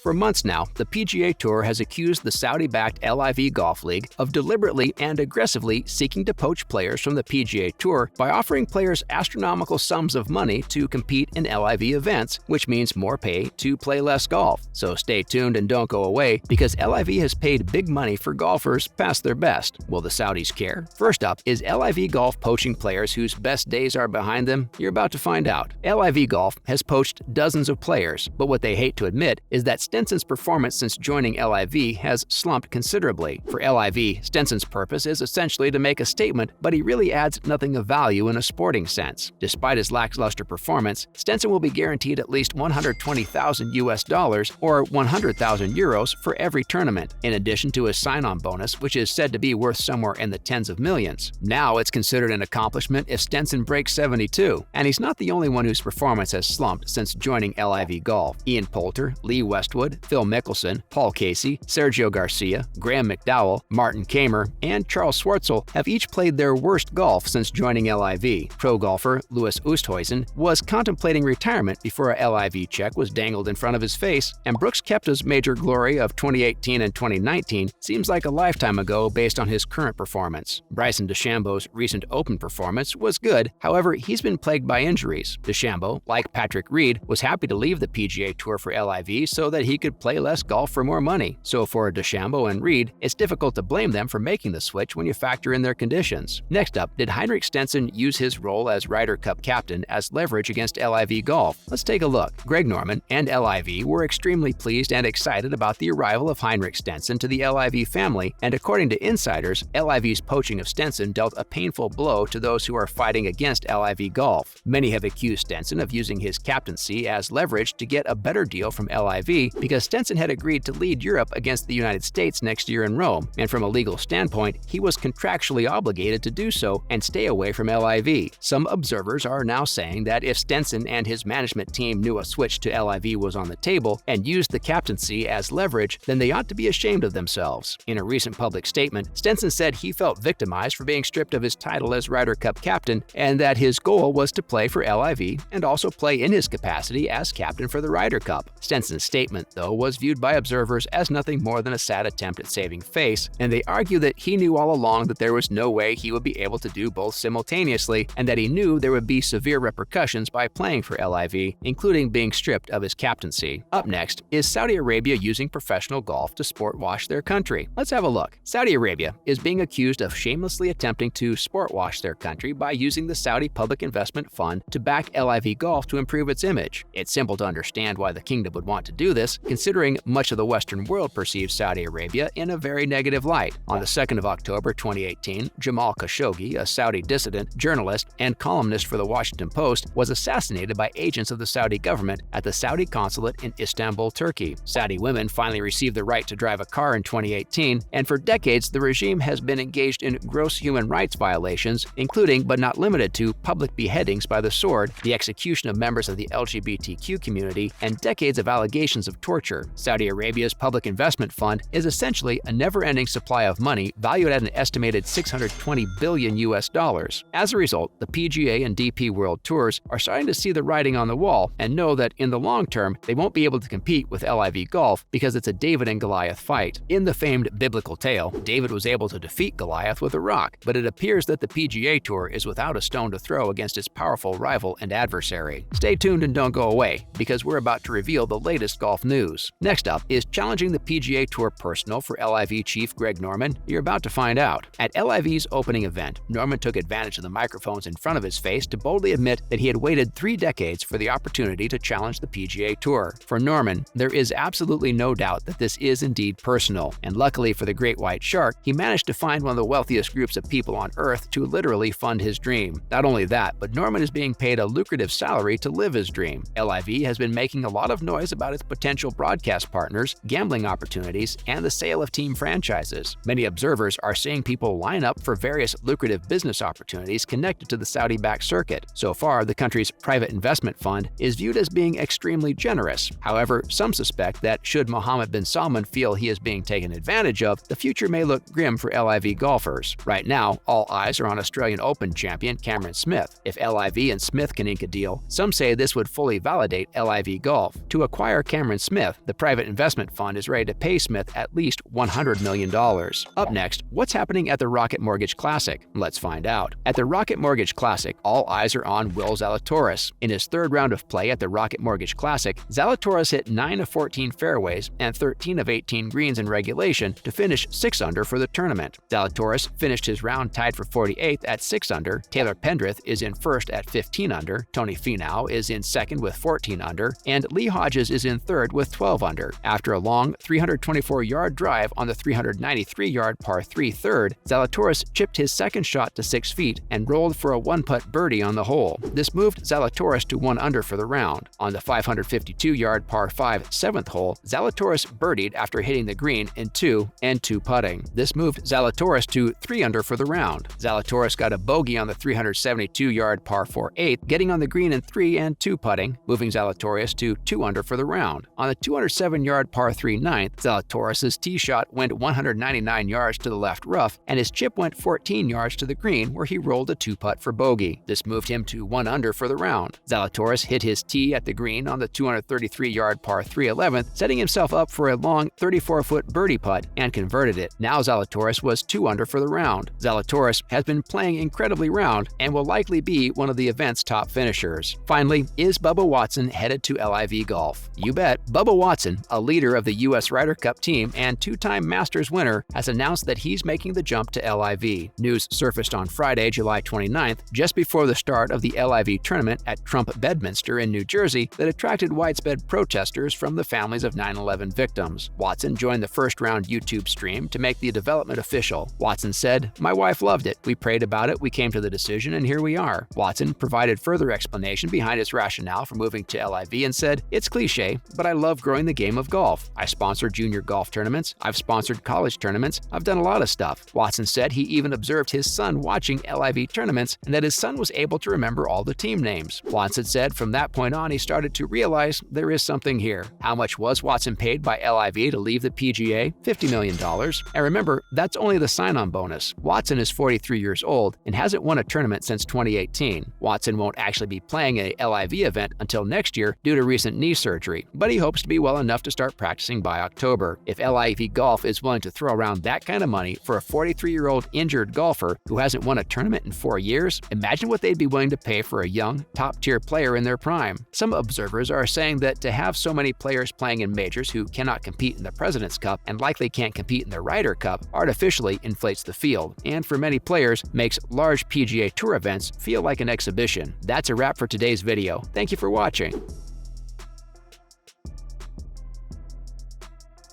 For months now, the PGA Tour has accused the Saudi-backed LIV Golf League of deliberately and aggressively seeking to poach players from the PGA Tour by offering players astronomical sums of money to compete in LIV events, which means more pay to play less golf. So stay tuned and don't go away, because LIV has paid big money for golfers past their best. Will the Saudis care? First up, is LIV Golf poaching players whose best days are behind them? You're about to find out. LIV Golf has poached dozens of players, but what they hate to admit is that Stenson's performance since joining LIV has slumped considerably. For LIV, Stenson's purpose is essentially to make a statement, but he really adds nothing of value in a sporting sense. Despite his lackluster performance, Stenson will be guaranteed at least $120,000 or 100,000 euros for every tournament, in addition to his sign-on bonus, which is said to be worth somewhere in the tens of millions. Now it's considered an accomplishment if Stenson breaks 72, and he's not the only one whose performance has slumped since joining LIV Golf. Ian Poulter, Lee Westwood, Phil Mickelson, Paul Casey, Sergio Garcia, Graham McDowell, Martin Kamer, and Charles Schwartzel have each played their worst golf since joining LIV. Pro golfer Louis Oosthuizen was contemplating retirement before a LIV check was dangled in front of his face, and Brooks Koepka's major glory of 2018 and 2019 seems like a lifetime ago based on his current performance. Bryson DeChambeau's recent Open performance was good, however, he's been plagued by injuries. DeChambeau, like Patrick Reed, was happy to leave the PGA Tour for LIV so that he could play less golf for more money. So for DeChambeau and Reed, it's difficult to blame them for making the switch when you factor in their conditions. Next up, did Henrik Stenson use his role as Ryder Cup captain as leverage against LIV Golf? Let's take a look. Greg Norman and LIV were extremely pleased and excited about the arrival of Henrik Stenson to the LIV family, and according to insiders, LIV's poaching of Stenson dealt a painful blow to those who are fighting against LIV Golf. Many have accused Stenson of using his captaincy as leverage to get a better deal from LIV, because Stenson had agreed to lead Europe against the United States next year in Rome, and from a legal standpoint, he was contractually obligated to do so and stay away from LIV. Some observers are now saying that if Stenson and his management team knew a switch to LIV was on the table and used the captaincy as leverage, then they ought to be ashamed of themselves. In a recent public statement, Stenson said he felt victimized for being stripped of his title as Ryder Cup captain, and that his goal was to play for LIV and also play in his capacity as captain for the Ryder Cup. Stenson's statement, though, was viewed by observers as nothing more than a sad attempt at saving face, and they argue that he knew all along that there was no way he would be able to do both simultaneously, and that he knew there would be severe repercussions by playing for LIV, including being stripped of his captaincy. Up next, is Saudi Arabia using professional golf to sport wash their country? Let's have a look. Saudi Arabia is being accused of shamelessly attempting to sport wash their country by using the Saudi Public Investment Fund to back LIV Golf to improve its image. It's simple to understand why the kingdom would want to do this, considering much of the Western world perceives Saudi Arabia in a very negative light. On the 2nd of October 2018, Jamal Khashoggi, a Saudi dissident, journalist, and columnist for the Washington Post, was assassinated by agents of the Saudi government at the Saudi consulate in Istanbul, Turkey. Saudi women finally received the right to drive a car in 2018, and for decades the regime has been engaged in gross human rights violations, including but not limited to public beheadings by the sword, the execution of members of the LGBTQ community, and decades of allegations of torture. Saudi Arabia's public investment fund is essentially a never-ending supply of money valued at an estimated $620 billion. As a result, the PGA and DP World Tours are starting to see the writing on the wall and know that in the long term, they won't be able to compete with LIV Golf because it's a David and Goliath fight. In the famed biblical tale, David was able to defeat Goliath with a rock, but it appears that the PGA Tour is without a stone to throw against its powerful rival and adversary. Stay tuned and don't go away, because we're about to reveal the latest golf news. Next up, is challenging the PGA Tour personal for LIV chief Greg Norman? You're about to find out. At LIV's opening event, Norman took advantage of the microphones in front of his face to boldly admit that he had waited 3 decades for the opportunity to challenge the PGA Tour. For Norman, there is absolutely no doubt that this is indeed personal, and luckily for the great white shark, he managed to find one of the wealthiest groups of people on earth to literally fund his dream. Not only that, but Norman is being paid a lucrative salary to live his dream. LIV has been making a lot of noise about its potential broadcast partners, gambling opportunities, and the sale of team franchises. Many observers are seeing people line up for various lucrative business opportunities connected to the Saudi-backed circuit. So far, the country's private investment fund is viewed as being extremely generous. However, some suspect that should Mohammed bin Salman feel he is being taken advantage of, the future may look grim for LIV golfers. Right now, all eyes are on Australian Open champion Cameron Smith. If LIV and Smith can ink a deal, some say this would fully validate LIV Golf. To acquire Cameron Norman Smith, the private investment fund is ready to pay Smith at least $100 million. Up next, what's happening at the Rocket Mortgage Classic? Let's find out. At the Rocket Mortgage Classic, all eyes are on Will Zalatoris. In his third round of play at the Rocket Mortgage Classic, Zalatoris hit 9 of 14 fairways and 13 of 18 greens in regulation to finish 6 under for the tournament. Zalatoris finished his round tied for 48th at 6 under. Taylor Pendrith is in first at 15 under. Tony Finau is in second with 14 under, and Lee Hodges is in third with 12 under. After a long 324-yard drive on the 393-yard par 3 third, Zalatoris chipped his second shot to 6 feet and rolled for a one-putt birdie on the hole. This moved Zalatoris to 1 under for the round. On the 552-yard par 5 7th hole, Zalatoris birdied after hitting the green in 2 and 2 putting. This moved Zalatoris to 3 under for the round. Zalatoris got a bogey on the 372-yard par 4 8th, getting on the green in 3 and 2 putting, moving Zalatoris to 2 under for the round. On the 207-yard par 3 9th, Zalatoris' tee shot went 199 yards to the left rough, and his chip went 14 yards to the green, where he rolled a 2-putt for bogey. This moved him to 1 under for the round. Zalatoris hit his tee at the green on the 233-yard par 3 11th, setting himself up for a long 34-foot birdie putt, and converted it. Now Zalatoris was 2 under for the round. Zalatoris has been playing incredibly round and will likely be one of the event's top finishers. Finally, is Bubba Watson headed to LIV Golf? You bet. Bubba Watson, a leader of the U.S. Ryder Cup team and 2-time Masters winner, has announced that he's making the jump to LIV. News surfaced on Friday, July 29th, just before the start of the LIV tournament at Trump Bedminster in New Jersey, that attracted widespread protesters from the families of 9/11 victims. Watson joined the first-round YouTube stream to make the development official. Watson said, "My wife loved it. We prayed about it, we came to the decision, and here we are." Watson provided further explanation behind his rationale for moving to LIV and said, "It's cliche, but I love growing the game of golf. I sponsor junior golf tournaments, I've sponsored college tournaments, I've done a lot of stuff." Watson said he even observed his son watching LIV tournaments and that his son was able to remember all the team names. Watson said from that point on he started to realize there is something here. How much was Watson paid by LIV to leave the PGA? $50 million. And remember, that's only the sign-on bonus. Watson is 43 years old and hasn't won a tournament since 2018. Watson won't actually be playing a LIV event until next year due to recent knee surgery, but he hopes to be well enough to start practicing by October. If LIV Golf is willing to throw around that kind of money for a 43-year-old injured golfer who hasn't won a tournament in 4 years, imagine what they'd be willing to pay for a young, top-tier player in their prime. Some observers are saying that to have so many players playing in majors who cannot compete in the President's Cup and likely can't compete in the Ryder Cup artificially inflates the field, and for many players makes large PGA Tour events feel like an exhibition. That's a wrap for today's video. Thank you for watching.